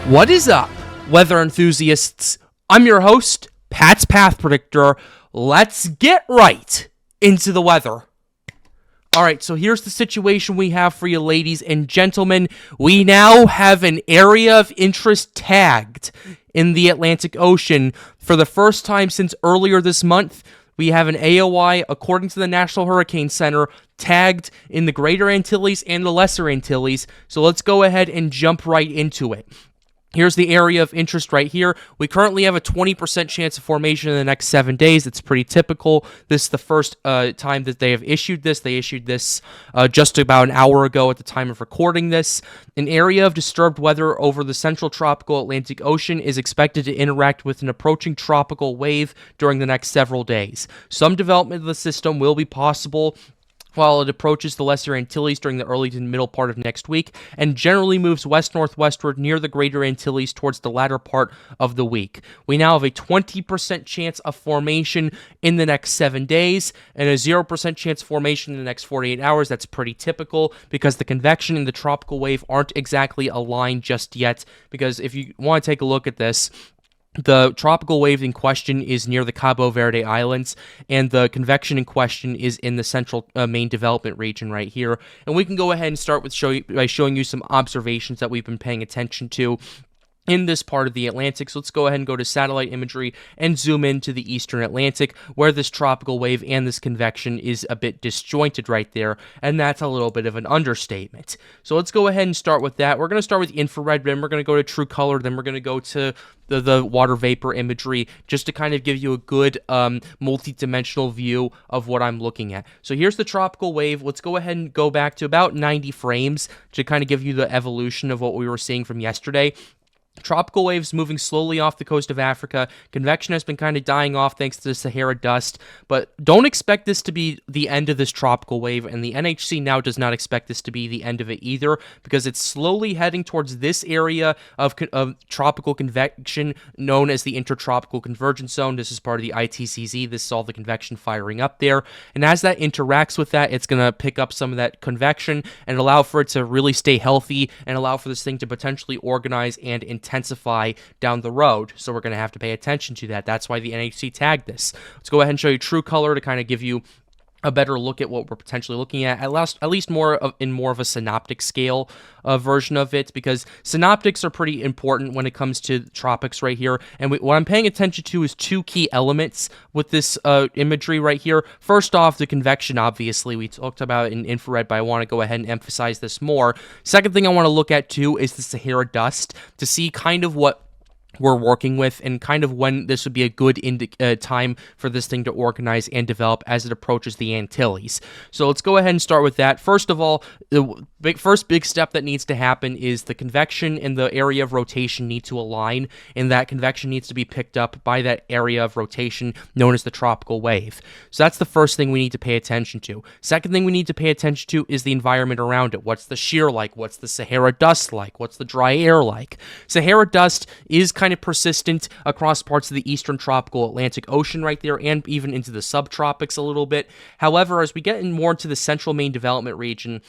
What is up, weather enthusiasts? I'm your host, Pat's Path Predictor. Let's get right into the weather. Alright, so here's the situation we have for you, ladies and gentlemen. We now have an area of interest tagged in the Atlantic Ocean. For the first time since earlier this month, we have an AOI, according to the National Hurricane Center, tagged in the Greater Antilles and the Lesser Antilles. So let's go ahead and jump right into it. Here's the area of interest right here. We currently have a 20% chance of formation in the next 7 days. It's pretty typical. This is the first time that they have issued this. They issued this just about an hour ago at the time of recording this. An area of disturbed weather over the central tropical Atlantic Ocean is expected to interact with an approaching tropical wave during the next several days. Some development of the system will be possible while it approaches the Lesser Antilles during the early to middle part of next week, and generally moves west-northwestward near the Greater Antilles towards the latter part of the week. We now have a 20% chance of formation in the next 7 days, and a 0% chance of formation in the next 48 hours. That's pretty typical, because the convection and the tropical wave aren't exactly aligned just yet, because if you want to take a look at this, the tropical wave in question is near the Cabo Verde Islands, and the convection in question is in the central main development region right here. And we can go ahead and start with by showing you some observations that we've been paying attention to in this part of the Atlantic. So let's go ahead and go to satellite imagery and zoom into the eastern Atlantic, where this tropical wave and this convection is a bit disjointed right there, and that's a little bit of an understatement. So let's go ahead and start with that. We're going to start with infrared, then we're going to go to true color, then we're going to go to the water vapor imagery, just to kind of give you a good multi-dimensional view of what I'm looking at. So here's the tropical wave. Let's go ahead and go back to about 90 frames to kind of give you the evolution of what we were seeing from yesterday. Tropical waves moving slowly off the coast of Africa. Convection has been kind of dying off thanks to the Sahara dust, but don't expect this to be the end of this tropical wave, and the NHC now does not expect this to be the end of it either, because it's slowly heading towards this area of tropical convection known as the Intertropical Convergence Zone. This is part of the ITCZ. This is all the convection firing up there, and as that interacts with that, it's going to pick up some of that convection and allow for it to really stay healthy and allow for this thing to potentially organize and intensify down the road. So we're going to have to pay attention to that. That's why the NHC tagged this. Let's go ahead and show you true color to kind of give you a better look at what we're potentially looking at least more of a synoptic scale version of it, because synoptics are pretty important when it comes to tropics right here. And what I'm paying attention to is two key elements with this imagery right here. First off, the convection, obviously. We talked about it in infrared, but I want to go ahead and emphasize this more. Second thing I want to look at, too, is the Sahara dust, to see kind of what we're working with and kind of when this would be a good time for this thing to organize and develop as it approaches the Antilles. So let's go ahead and start with that. First of all, the first big step that needs to happen is the convection and the area of rotation need to align, and that convection needs to be picked up by that area of rotation known as the tropical wave. So that's the first thing we need to pay attention to. Second thing we need to pay attention to is the environment around it. What's the shear like? What's the Sahara dust like? What's the dry air like? Sahara dust is kind of persistent across parts of the eastern tropical Atlantic Ocean right there, and even into the subtropics a little bit. However, as we get more into the central main development region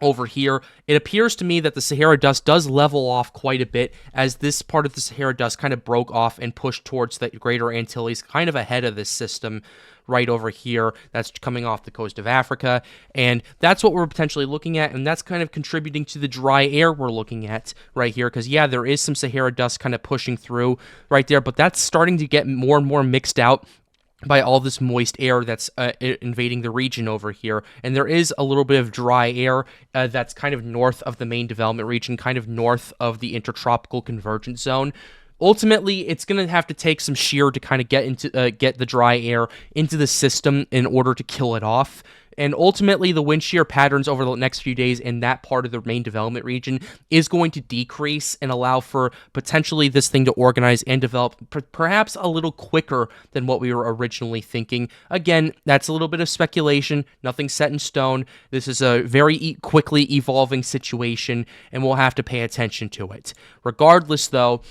over here, it appears to me that the Sahara dust does level off quite a bit, as this part of the Sahara dust kind of broke off and pushed towards the Greater Antilles, kind of ahead of this system right over here that's coming off the coast of Africa, and that's what we're potentially looking at, and that's kind of contributing to the dry air we're looking at right here, because yeah, there is some Sahara dust kind of pushing through right there, but that's starting to get more and more mixed out by all this moist air that's invading the region over here. And there is a little bit of dry air that's kind of north of the main development region, kind of north of the Intertropical Convergence Zone. Ultimately, it's going to have to take some shear to kind of get the dry air into the system in order to kill it off. And ultimately, the wind shear patterns over the next few days in that part of the main development region is going to decrease and allow for potentially this thing to organize and develop perhaps a little quicker than what we were originally thinking. Again, that's a little bit of speculation, nothing set in stone. This is a very quickly evolving situation, and we'll have to pay attention to it. Regardless, though,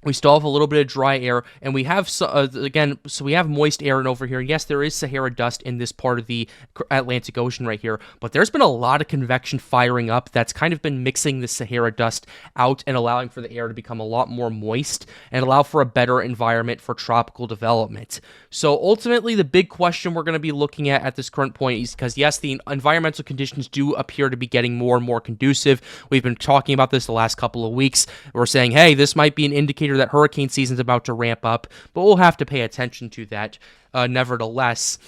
We still have a little bit of dry air, and we have, so we have moist air over here. And yes, there is Sahara dust in this part of the Atlantic Ocean right here, but there's been a lot of convection firing up that's kind of been mixing the Sahara dust out and allowing for the air to become a lot more moist and allow for a better environment for tropical development. So ultimately, the big question we're going to be looking at this current point is because, yes, the environmental conditions do appear to be getting more and more conducive. We've been talking about this the last couple of weeks. We're saying, hey, this might be an indicator that hurricane season's about to ramp up, but we'll have to pay attention to that nevertheless.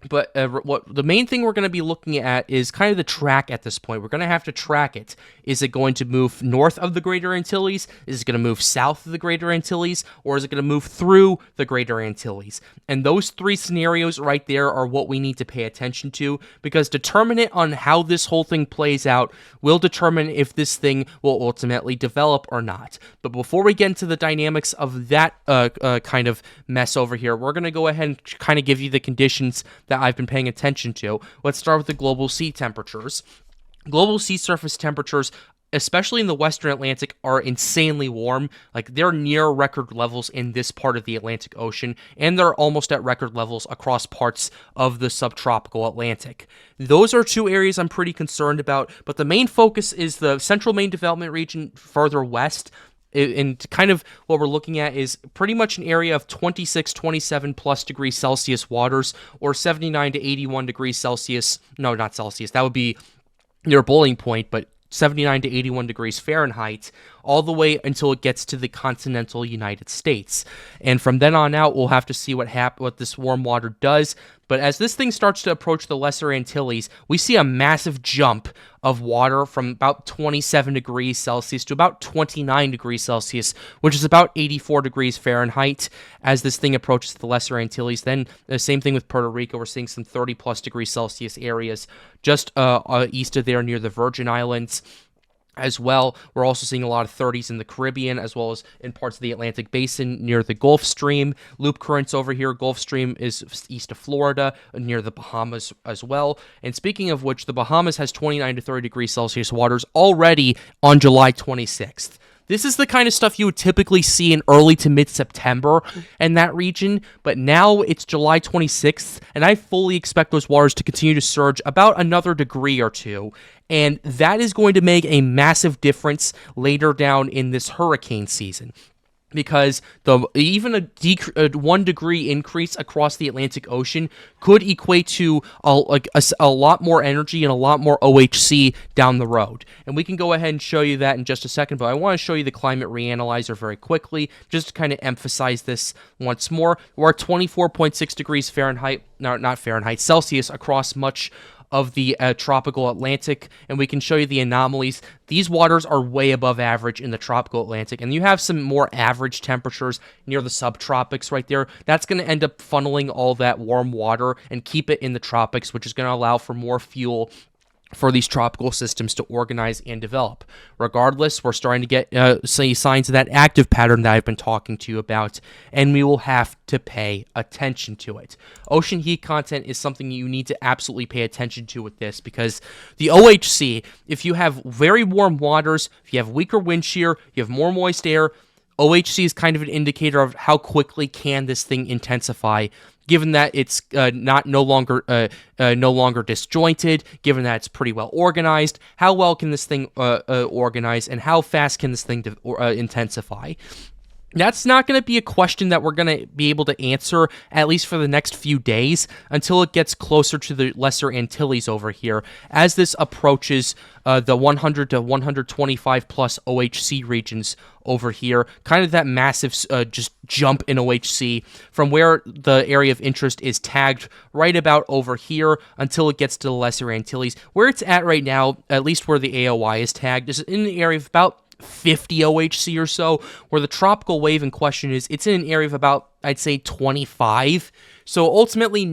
But what the main thing we're going to be looking at is kind of the track at this point. We're going to have to track it. Is it going to move north of the Greater Antilles? Is it going to move south of the Greater Antilles? Or is it going to move through the Greater Antilles? And those three scenarios right there are what we need to pay attention to, because determinant on how this whole thing plays out will determine if this thing will ultimately develop or not. But before we get into the dynamics of that kind of mess over here, we're going to go ahead and kind of give you the conditions that I've been paying attention to. Let's start with the global sea temperatures. Global sea surface temperatures, especially in the Western Atlantic, are insanely warm. Like, they're near record levels in this part of the Atlantic Ocean, and they're almost at record levels across parts of the subtropical Atlantic. Those are two areas I'm pretty concerned about, but the main focus is the Central Main Development Region further west. And kind of what we're looking at is pretty much an area of 26, 27 plus degrees Celsius waters, or 79 to 81 degrees Celsius. No, not Celsius. That would be your boiling point, but 79 to 81 degrees Fahrenheit, all the way until it gets to the continental United States. And from then on out, we'll have to see what this warm water does. But as this thing starts to approach the Lesser Antilles, we see a massive jump of water from about 27 degrees Celsius to about 29 degrees Celsius, which is about 84 degrees Fahrenheit as this thing approaches the Lesser Antilles. Then the same thing with Puerto Rico. We're seeing some 30 plus degrees Celsius areas just east of there near the Virgin Islands. As well, we're also seeing a lot of 30s in the Caribbean, as well as in parts of the Atlantic Basin near the Gulf Stream. Loop currents over here. Gulf Stream is east of Florida, near the Bahamas as well. And speaking of which, the Bahamas has 29 to 30 degrees Celsius waters already on July 26th. This is the kind of stuff you would typically see in early to mid-September in that region, but now it's July 26th, and I fully expect those waters to continue to surge about another degree or two, and that is going to make a massive difference later down in this hurricane season. Because even a 1 degree increase across the Atlantic Ocean could equate to a lot more energy and a lot more OHC down the road. And we can go ahead and show you that in just a second, but I want to show you the climate reanalyzer very quickly, just to kind of emphasize this once more. We're at 24.6 degrees Fahrenheit, no, not Fahrenheit, Celsius across much of the tropical Atlantic, and we can show you the anomalies. These waters are way above average in the tropical Atlantic, and you have some more average temperatures near the subtropics right there. That's going to end up funneling all that warm water and keep it in the tropics, which is going to allow for more fuel for these tropical systems to organize and develop. Regardless, we're starting to get signs of that active pattern that I've been talking to you about, and we will have to pay attention to it. Ocean heat content is something you need to absolutely pay attention to with this, because the OHC, if you have very warm waters, if you have weaker wind shear, you have more moist air, OHC is kind of an indicator of how quickly can this thing intensify, given that it's no longer disjointed, given that it's pretty well organized. How well can this thing organize, and how fast can this thing intensify? That's not going to be a question that we're going to be able to answer, at least for the next few days, until it gets closer to the Lesser Antilles over here, as this approaches the 100 to 125 plus OHC regions over here. Kind of that massive just jump in OHC from where the area of interest is tagged right about over here until it gets to the Lesser Antilles. Where it's at right now, at least where the AOI is tagged, is in the area of about 50 OHC or so, where the tropical wave in question is, it's in an area of about, I'd say, 25. So ultimately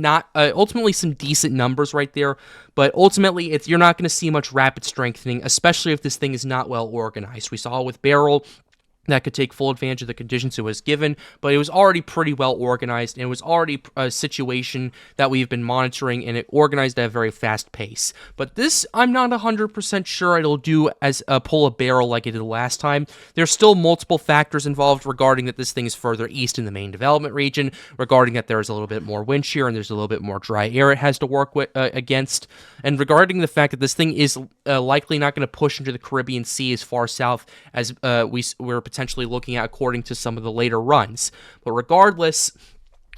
some decent numbers right there, but ultimately you're not going to see much rapid strengthening, especially if this thing is not well organized. We saw with Beryl, that could take full advantage of the conditions it was given, but it was already pretty well organized, and it was already a situation that we've been monitoring, and it organized at a very fast pace. But this, I'm not 100% sure it'll do as pull a barrel like it did last time. There's still multiple factors involved regarding that this thing is further east in the main development region, regarding that there's a little bit more wind shear, and there's a little bit more dry air it has to work with, against, and regarding the fact that this thing is likely not going to push into the Caribbean Sea as far south as we're potentially looking at according to some of the later runs. But regardless,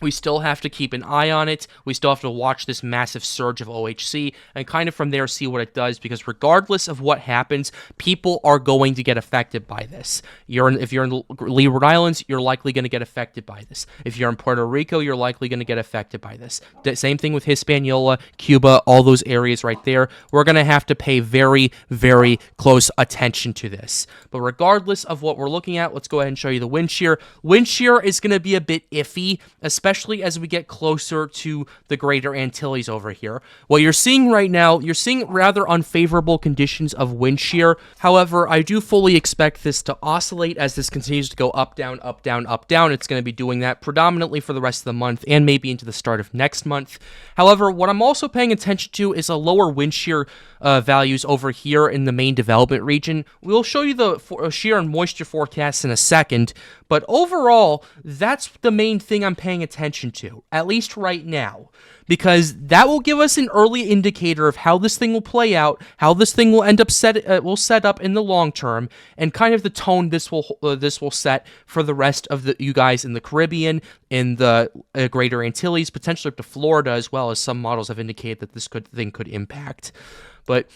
we still have to keep an eye on it. We still have to watch this massive surge of OHC and kind of from there see what it does, because regardless of what happens, people are going to get affected by this. If you're in the Leeward Islands, you're likely going to get affected by this. If you're in Puerto Rico, you're likely going to get affected by this. The same thing with Hispaniola, Cuba, all those areas right there. We're going to have to pay very, very close attention to this. But regardless of what we're looking at, let's go ahead and show you the wind shear. Wind shear is going to be a bit iffy, especially as we get closer to the Greater Antilles over here. What you're seeing right now, you're seeing rather unfavorable conditions of wind shear. However, I do fully expect this to oscillate as this continues to go up, down, up, down, up, down. It's going to be doing that predominantly for the rest of the month and maybe into the start of next month. However, what I'm also paying attention to is a lower wind shear values over here in the main development region. We'll show you the shear and moisture forecasts in a second, but overall, that's the main thing I'm paying attention to, at least right now, because that will give us an early indicator of how this thing will play out, how this thing will end up set up in the long term, and kind of the tone this will set for the rest of you guys in the Caribbean, in the Greater Antilles, potentially up to Florida as well, as some models have indicated that this thing could impact. But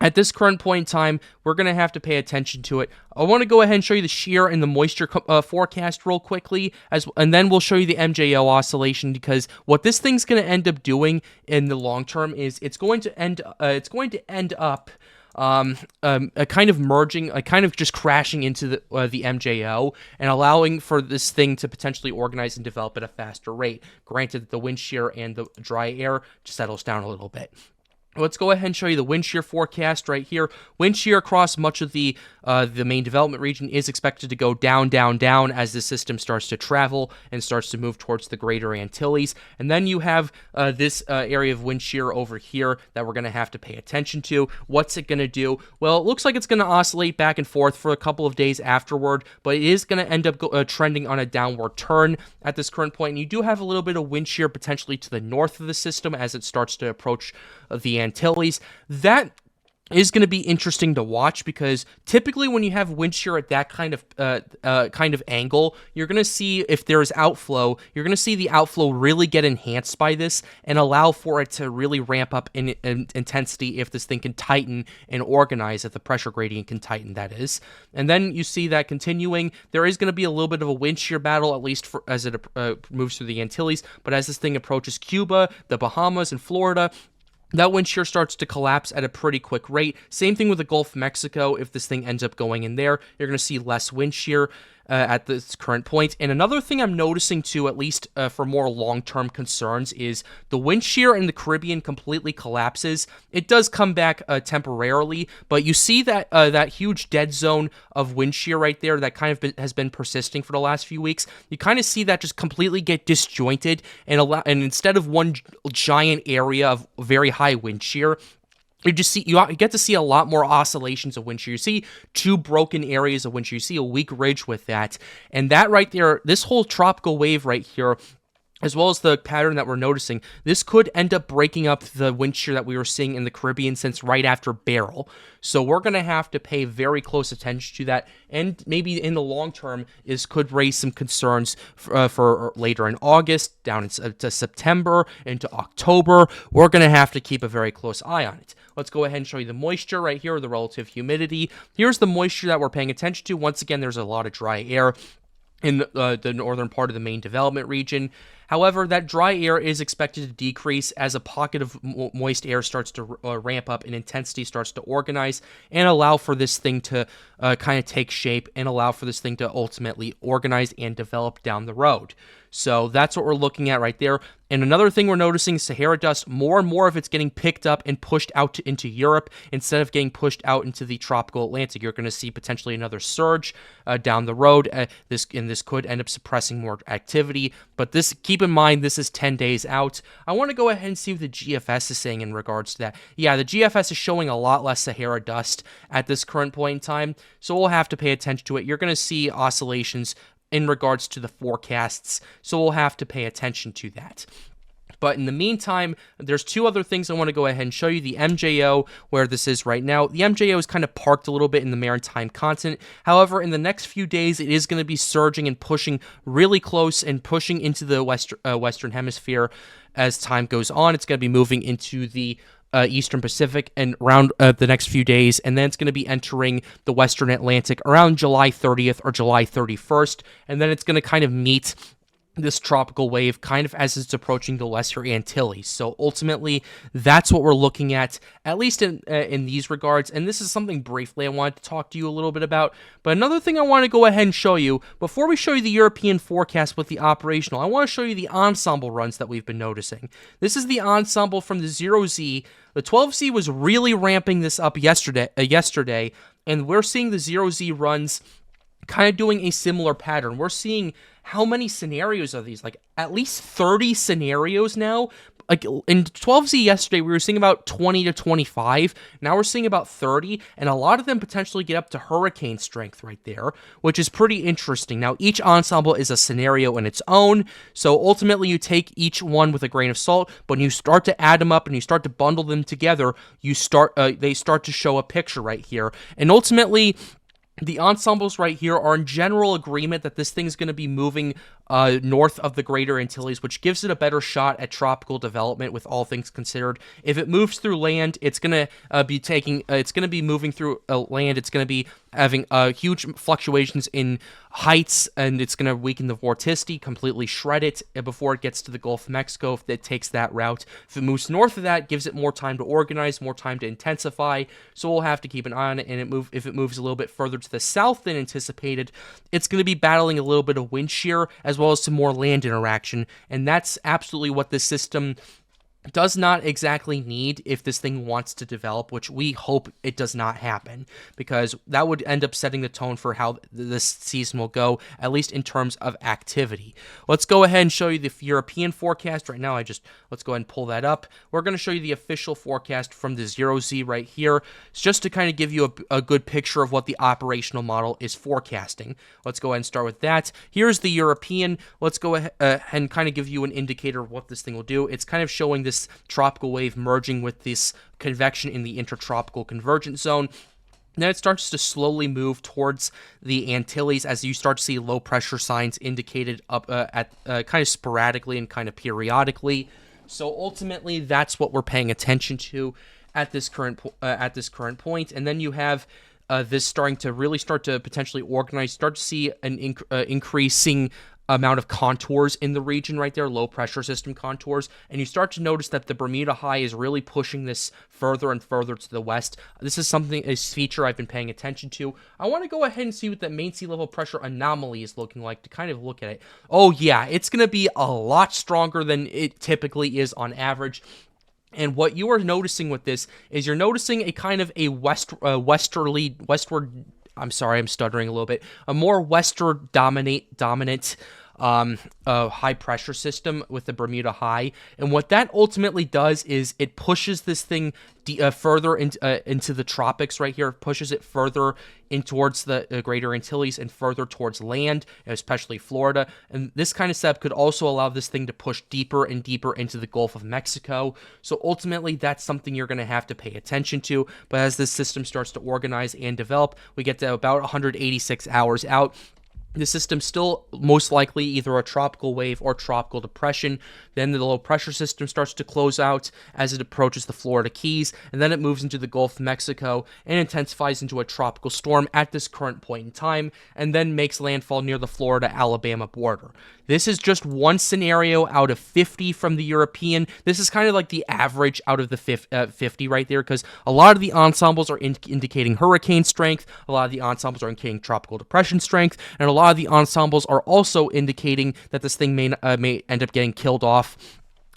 at this current point in time, we're going to have to pay attention to it. I want to go ahead and show you the shear and the moisture forecast real quickly, and then we'll show you the MJO oscillation, because what this thing's going to end up doing in the long term is it's going to end up a kind of merging, a kind of just crashing into the MJO and allowing for this thing to potentially organize and develop at a faster rate. Granted that the wind shear and the dry air just settles down a little bit. Let's go ahead and show you the wind shear forecast right here. Wind shear across much of the main development region is expected to go down, down, down as the system starts to travel and starts to move towards the Greater Antilles. And then you have this area of wind shear over here that we're going to have to pay attention to. What's it going to do? Well, it looks like it's going to oscillate back and forth for a couple of days afterward, but it is going to end up trending on a downward turn at this current point. And you do have a little bit of wind shear potentially to the north of the system as it starts to approach the Antilles. That is going to be interesting to watch, because typically when you have wind shear at that kind of angle, you're going to see, if there's outflow, you're going to see the outflow really get enhanced by this and allow for it to really ramp up in intensity if this thing can tighten and organize, if the pressure gradient can tighten, that is. And then you see that continuing. There is going to be a little bit of a wind shear battle, at least as it moves through the Antilles, but as this thing approaches Cuba, the Bahamas, and Florida, that wind shear starts to collapse at a pretty quick rate. Same thing with the Gulf of Mexico. If this thing ends up going in there, you're going to see less wind shear at this current point. And another thing I'm noticing too, at least for more long-term concerns, is the wind shear in the Caribbean completely collapses. It does come back temporarily, but you see that that huge dead zone of wind shear right there that kind of has been persisting for the last few weeks. You kind of see that just completely get disjointed, and instead of one giant area of very high wind shear, you get to see a lot more oscillations of wind shear. You see two broken areas of wind shear. You see a weak ridge with that. And that right there, this whole tropical wave right here, as well as the pattern that we're noticing, this could end up breaking up the wind shear that we were seeing in the Caribbean since right after Beryl. So we're going to have to pay very close attention to that, and maybe in the long term, could raise some concerns for later in August, down into September, into October. We're going to have to keep a very close eye on it. Let's go ahead and show you the moisture right here, the relative humidity. Here's the moisture that we're paying attention to. Once again, there's a lot of dry air in the northern part of the main development region. However, that dry air is expected to decrease as a pocket of moist air starts to ramp up and intensity starts to organize and allow for this thing to kind of take shape and allow for this thing to ultimately organize and develop down the road. So that's what we're looking at right there. And another thing we're noticing, Sahara dust, more and more of it's getting picked up and pushed out into Europe instead of getting pushed out into the tropical Atlantic. You're going to see potentially another surge down the road. This could end up suppressing more activity. But keep in mind, this is 10 days out. I want to go ahead and see what the GFS is saying in regards to that. Yeah, the GFS is showing a lot less Sahara dust at this current point in time, so we'll have to pay attention to it. You're going to see oscillations in regards to the forecasts, so we'll have to pay attention to that. But in the meantime, there's two other things I want to go ahead and show you. The MJO, where this is right now. The MJO is kind of parked a little bit in the maritime continent. However, in the next few days, it is going to be surging and pushing really close and pushing into the Western Hemisphere as time goes on. It's going to be moving into the Eastern Pacific and around the next few days, and then it's going to be entering the Western Atlantic around July 30th or July 31st, and then it's going to kind of meet this tropical wave kind of as it's approaching the Lesser Antilles. So ultimately, that's what we're looking at least in these regards. And this is something briefly I wanted to talk to you a little bit about. But another thing I want to go ahead and show you, before we show you the European forecast with the operational, I want to show you the ensemble runs that we've been noticing. This is the ensemble from the 0Z. The 12Z was really ramping this up yesterday, and we're seeing the 0Z runs kind of doing a similar pattern. We're seeing how many scenarios are these? Like at least 30 scenarios now. Like in 12Z yesterday, we were seeing about 20 to 25. Now we're seeing about 30, and a lot of them potentially get up to hurricane strength right there, which is pretty interesting. Now, each ensemble is a scenario in its own, so ultimately you take each one with a grain of salt, but when you start to add them up and you start to bundle them together, they start to show a picture right here. And ultimately, the ensembles right here are in general agreement that this thing's going to be moving north of the Greater Antilles, which gives it a better shot at tropical development with all things considered. If it moves through land, it's going to be moving through land. It's going to be having huge fluctuations in heights, and it's going to weaken the vorticity, completely shred it before it gets to the Gulf of Mexico if it takes that route. If it moves north of that, it gives it more time to organize, more time to intensify, so we'll have to keep an eye on it. And if it moves a little bit further to the south than anticipated, it's going to be battling a little bit of wind shear as well as some more land interaction, and that's absolutely what this system does not exactly need if this thing wants to develop, which we hope it does not happen, because that would end up setting the tone for how this season will go, at least in terms of activity. Let's go ahead and show you the European forecast right now. Let's go ahead and pull that up. We're going to show you the official forecast from the 0Z right here. It's just to kind of give you a good picture of what the operational model is forecasting. Let's go ahead and start with that. Here's the European. Let's go ahead and kind of give you an indicator of what this thing will do. It's kind of showing this tropical wave merging with this convection in the intertropical convergence zone. Then it starts to slowly move towards the Antilles as you start to see low pressure signs indicated up at kind of sporadically and kind of periodically. So ultimately, that's what we're paying attention to at this current point. And then you have this starting to potentially organize. Start to see an increasing amount of contours in the region right there, low pressure system contours, and you start to notice that the Bermuda High is really pushing this further and further to the west. This is a feature I've been paying attention to. I want to go ahead and see what the main sea level pressure anomaly is looking like to kind of look at it. Oh yeah, it's going to be a lot stronger than it typically is on average. And what you are noticing with this is you're noticing a kind of a a more westward dominant high pressure system with the Bermuda High. And what that ultimately does is it pushes this thing further into the tropics right here, pushes it further in towards the Greater Antilles and further towards land, especially Florida. And this kind of setup could also allow this thing to push deeper and deeper into the Gulf of Mexico. So ultimately, that's something you're going to have to pay attention to. But as this system starts to organize and develop, we get to about 186 hours out. The system's still most likely either a tropical wave or tropical depression. Then the low pressure system starts to close out as it approaches the Florida Keys, and then it moves into the Gulf of Mexico and intensifies into a tropical storm at this current point in time, and then makes landfall near the Florida-Alabama border. This is just one scenario out of 50 from the European. This is kind of like the average out of the 50 right there, because a lot of the ensembles are indicating hurricane strength, a lot of the ensembles are indicating tropical depression strength, and a lot of the ensembles are also indicating that this thing may end up getting killed off,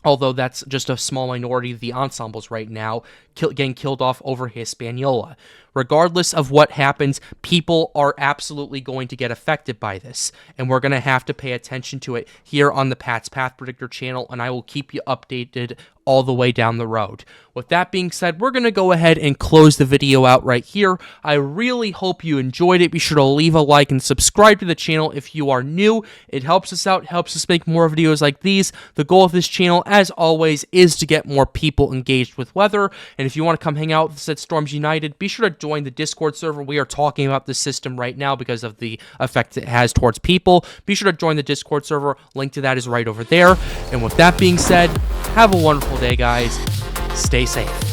although that's just a small minority of the ensembles right now, getting killed off over Hispaniola. Regardless of what happens, people are absolutely going to get affected by this, and we're going to have to pay attention to it here on the Pat's Path Predictor channel, and I will keep you updated all the way down the road. With that being said, we're going to go ahead and close the video out right here. I really hope you enjoyed it. Be sure to leave a like and subscribe to the channel if you are new. It helps us out, helps us make more videos like these. The goal of this channel, as always, is to get more people engaged with weather, and if you want to come hang out with us at Storms United, be sure to join the Discord server. We are talking about this system right now because of the effect it has towards people. Be sure to join the Discord server. Link to that is right over there. And with that being said, have a wonderful day, guys. Stay safe.